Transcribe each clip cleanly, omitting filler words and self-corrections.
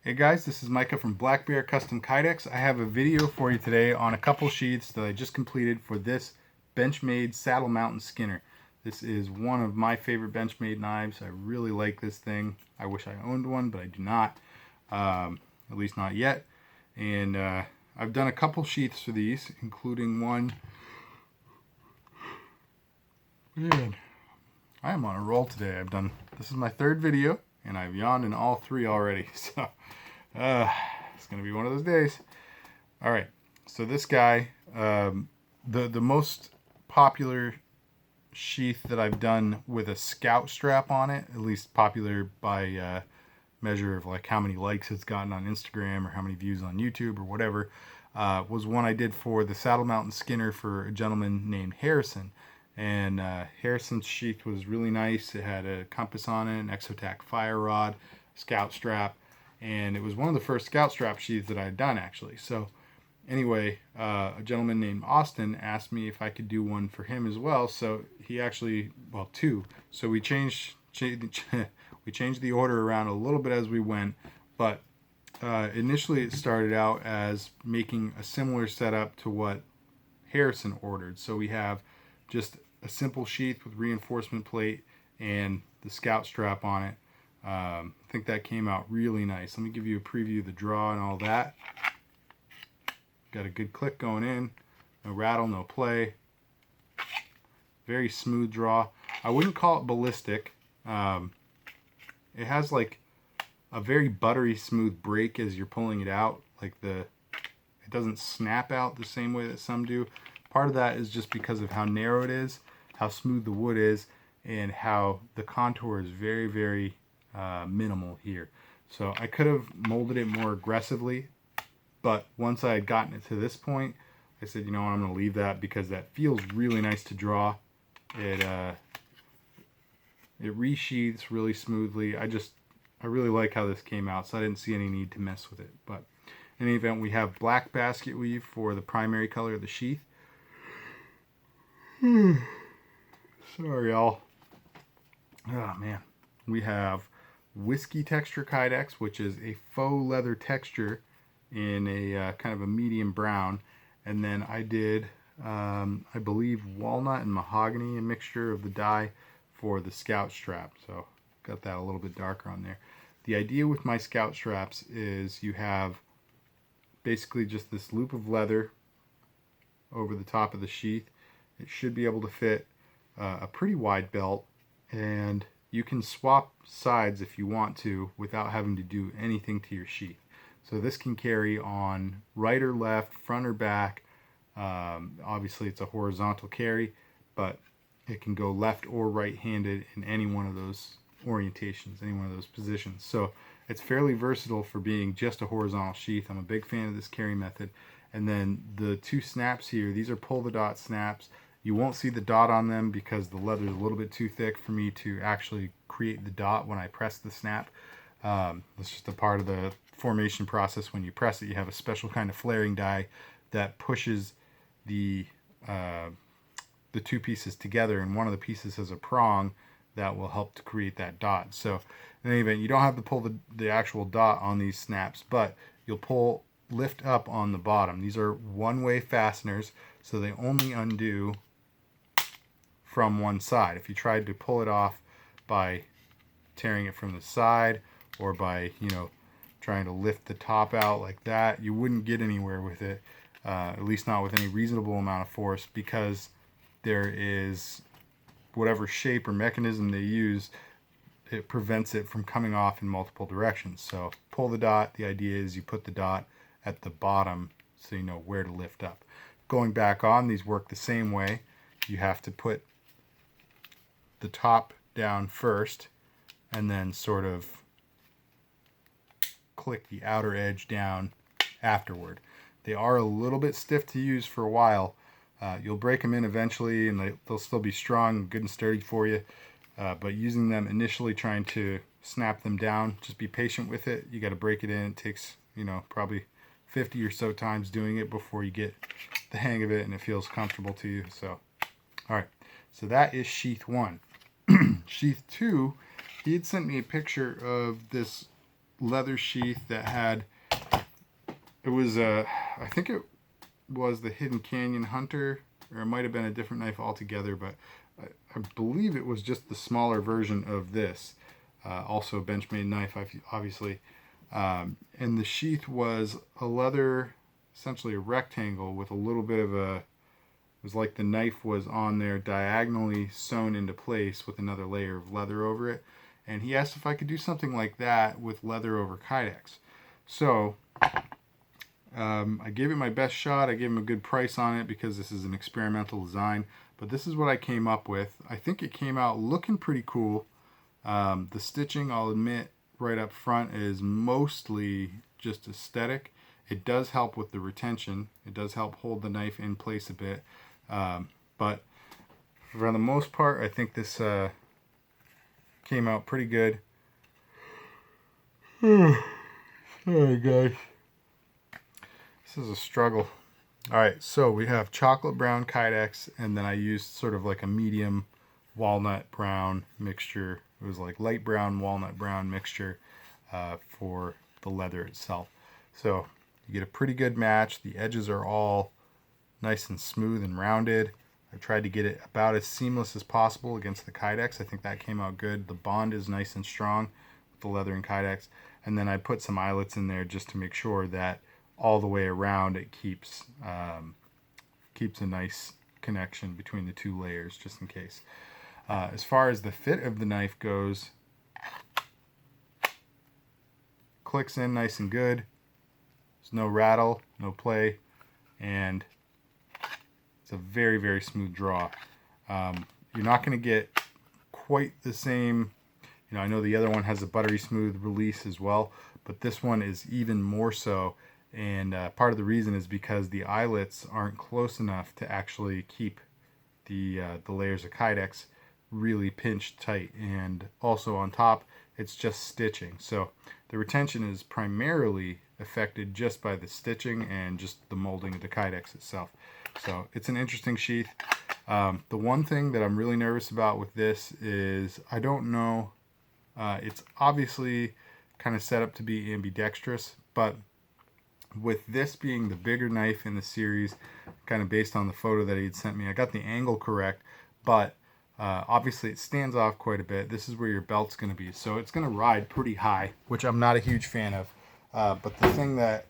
Hey guys, this is Micah from Black Bear Custom Kydex. I have a video for you today on a couple sheaths that I just completed for this Benchmade saddle mount and skinner. This is one of my favorite Benchmade knives. I really like this thing. I wish I owned one, but I do not, at least not yet. And I've done a couple sheaths for these, including one. Man, I am on a roll today. This is my third video, and I've yawned in all three already, so it's gonna be one of those days. All right, so this guy, the most popular sheath that I've done with a scout strap on it, at least popular by measure of like how many likes it's gotten on Instagram or how many views on YouTube or whatever, was one I did for the saddle mount and skinner for a gentleman named Harrison. And Harrison's sheath was really nice. It had a compass on it, an Exotac fire rod, scout strap, and it was one of the first scout strap sheaths that I had done actually. So anyway, a gentleman named Austin asked me if I could do one for him as well. So he actually, well, two. So we changed the order around a little bit as we went, but initially it started out as making a similar setup to what Harrison ordered. So we have just a simple sheath with reinforcement plate and the scout strap on it. I think that came out really nice. Let me give you a preview of the draw and all that. Got a good click going in, no rattle, no play. Very smooth draw. I wouldn't call it ballistic. It has like a very buttery smooth break as you're pulling it out. It doesn't snap out the same way that some do. Part of that is just because of how narrow it is, how smooth the wood is, and how the contour is very, very minimal here. So I could have molded it more aggressively, but once I had gotten it to this point, I said, you know what, I'm going to leave that because that feels really nice to draw. It resheaths really smoothly. I really like how this came out, so I didn't see any need to mess with it. But in any event, we have black basket weave for the primary color of the sheath. Sorry, y'all. Oh, man. We have whiskey texture Kydex, which is a faux leather texture in a kind of a medium brown. And then I did, I believe, walnut and mahogany, a mixture of the dye for the scout strap. So got that a little bit darker on there. The idea with my scout straps is you have basically just this loop of leather over the top of the sheath. It should be able to fit a pretty wide belt, and you can swap sides if you want to without having to do anything to your sheath. So this can carry on right or left, front or back. Obviously it's a horizontal carry, but it can go left or right-handed in any one of those orientations, any one of those positions. So it's fairly versatile for being just a horizontal sheath. I'm a big fan of this carry method. And then the two snaps here, these are pull the dot snaps. You won't see the dot on them because the leather is a little bit too thick for me to actually create the dot when I press the snap. That's just a part of the formation process. When you press it, you have a special kind of flaring die that pushes the two pieces together, and one of the pieces has a prong that will help to create that dot. So in any event, you don't have to pull the actual dot on these snaps, but you'll lift up on the bottom. These are one-way fasteners, so they only undo from one side. If you tried to pull it off by tearing it from the side or by, trying to lift the top out like that, you wouldn't get anywhere with it, at least not with any reasonable amount of force, because there is whatever shape or mechanism they use, it prevents it from coming off in multiple directions. So pull the dot, the idea is you put the dot at the bottom so you know where to lift up. Going back on, these work the same way. You have to put the top down first and then sort of click the outer edge down afterward. They are a little bit stiff to use for a while. You'll break them in eventually and they'll still be strong, good and sturdy for you. But using them initially, trying to snap them down, just be patient with it. You got to break it in. It takes, probably 50 or so times doing it before you get the hang of it and it feels comfortable to you. So, all right. So that is sheath 1. Sheath 2, he had sent me a picture of this leather sheath that had, it was I think it was the Hidden Canyon Hunter, or it might have been a different knife altogether, but I believe it was just the smaller version of this. Also a Benchmade knife, obviously. And the sheath was a leather, essentially a rectangle with a little bit of a, it was like the knife was on there diagonally sewn into place with another layer of leather over it. And he asked if I could do something like that with leather over Kydex. So I gave it my best shot. I gave him a good price on it because this is an experimental design. But this is what I came up with. I think it came out looking pretty cool. The stitching, I'll admit, right up front is mostly just aesthetic. It does help with the retention. It does help hold the knife in place a bit. But for the most part, I think this came out pretty good. Sorry, guys. This is a struggle. Alright, so we have chocolate brown Kydex, and then I used sort of like a medium walnut brown mixture. It was like light brown, walnut brown mixture for the leather itself. So you get a pretty good match. The edges are all nice and smooth and rounded. I tried to get it about as seamless as possible against the Kydex. I think that came out good. The bond is nice and strong with the leather and Kydex. And then I put some eyelets in there just to make sure that all the way around it keeps a nice connection between the two layers, just in case. As far as the fit of the knife goes, clicks in nice and good. There's no rattle, no play, and it's a very, very smooth draw. You're not going to get quite the same, I know the other one has a buttery smooth release as well, but this one is even more so. And part of the reason is because the eyelets aren't close enough to actually keep the layers of Kydex really pinched tight. And also on top, it's just stitching. So the retention is primarily affected just by the stitching and just the molding of the Kydex itself. So it's an interesting sheath. The one thing that I'm really nervous about with this is I don't know. It's obviously kind of set up to be ambidextrous, but with this being the bigger knife in the series, kind of based on the photo that he had sent me, I got the angle correct, but obviously it stands off quite a bit. This is where your belt's going to be, so it's going to ride pretty high, which I'm not a huge fan of. But the thing that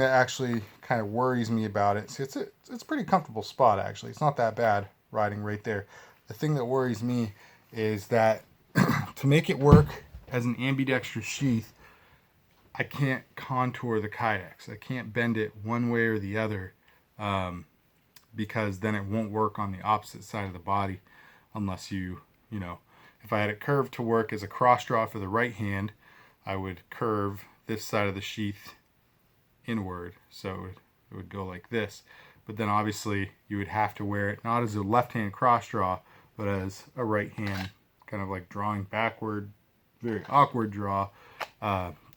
actually kind of worries me about it, see, it's a pretty comfortable spot actually. It's not that bad riding right there. The thing that worries me is that to make it work as an ambidextrous sheath, I can't contour the Kydex. I can't bend it one way or the other because then it won't work on the opposite side of the body unless if I had it curved to work as a cross draw for the right hand, I would curve this side of the sheath inward. So it would go like this. But then obviously you would have to wear it not as a left hand cross draw, but as a right hand kind of like drawing backward, very awkward draw.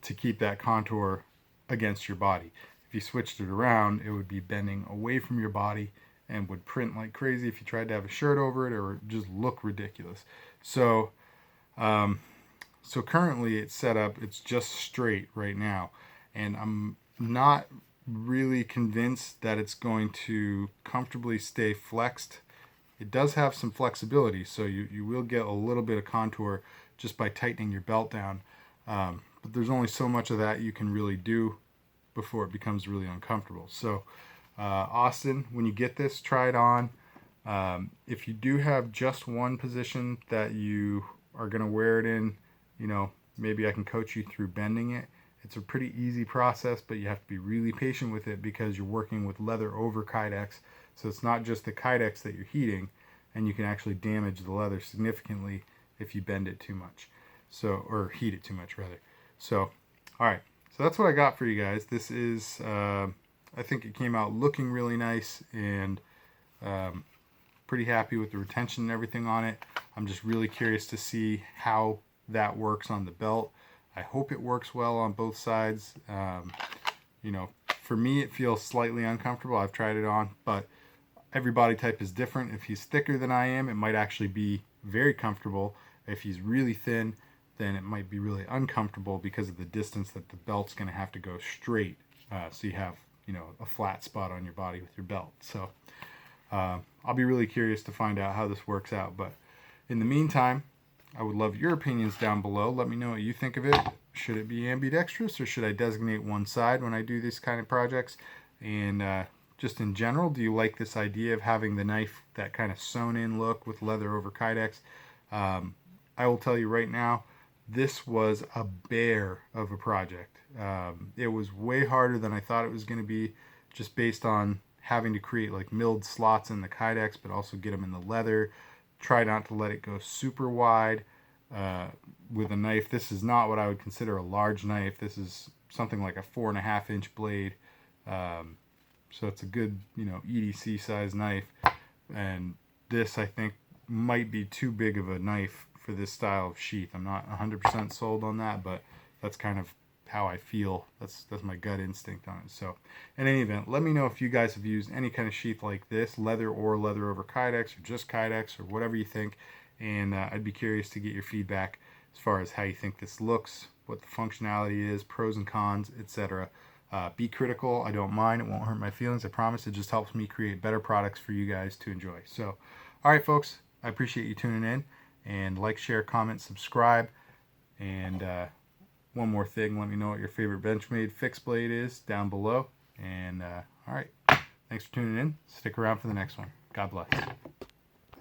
To keep that contour against your body. If you switched it around, it would be bending away from your body and would print like crazy if you tried to have a shirt over it, or just look ridiculous. So currently it's set up, it's just straight right now, and I'm not really convinced that it's going to comfortably stay flexed. It does have some flexibility, so you will get a little bit of contour just by tightening your belt down. But there's only so much of that you can really do before it becomes really uncomfortable. So Austin, when you get this, try it on. If you do have just one position that you are going to wear it in, maybe I can coach you through bending it. It's a pretty easy process, but you have to be really patient with it because you're working with leather over Kydex. So it's not just the Kydex that you're heating, and you can actually damage the leather significantly if you bend it too much. Or heat it too much rather. So, alright, so that's what I got for you guys. This is, I think it came out looking really nice, and pretty happy with the retention and everything on it. I'm just really curious to see how that works on the belt. I hope it works well on both sides. For me it feels slightly uncomfortable. I've tried it on, but every body type is different. If he's thicker than I am, it might actually be very comfortable. If he's really thin, then it might be really uncomfortable because of the distance that the belt's going to have to go straight. So you have, you know, a flat spot on your body with your belt. So I'll be really curious to find out how this works out. But in the meantime, I would love your opinions down below. Let me know what you think of it. Should it be ambidextrous, or should I designate one side when I do these kind of projects? And just in general, do you like this idea of having the knife that kind of sewn in look with leather over Kydex? I will tell you right now, this was a bear of a project. It was way harder than I thought it was going to be, just based on having to create like milled slots in the Kydex, but also get them in the leather. Try not to let it go super wide with a knife. This is not what I would consider a large knife. This is something like a 4.5 inch blade. So it's a good, you know, EDC size knife. And this, I think, might be too big of a knife for this style of sheath. I'm not 100% sold on that, but that's kind of how I feel. That's my gut instinct on it. So in any event, let me know if you guys have used any kind of sheath like this, leather or leather over Kydex, or just Kydex, or whatever you think. And I'd be curious to get your feedback as far as how you think this looks, what the functionality is, pros and cons, etc. Be critical. I don't mind. It won't hurt my feelings. I promise. It just helps me create better products for you guys to enjoy. So, all right, folks, I appreciate you tuning in. And like, share, comment, subscribe. And one more thing, let me know what your favorite Benchmade fixed blade is down below. And all right, thanks for tuning in. Stick around for the next one. God bless.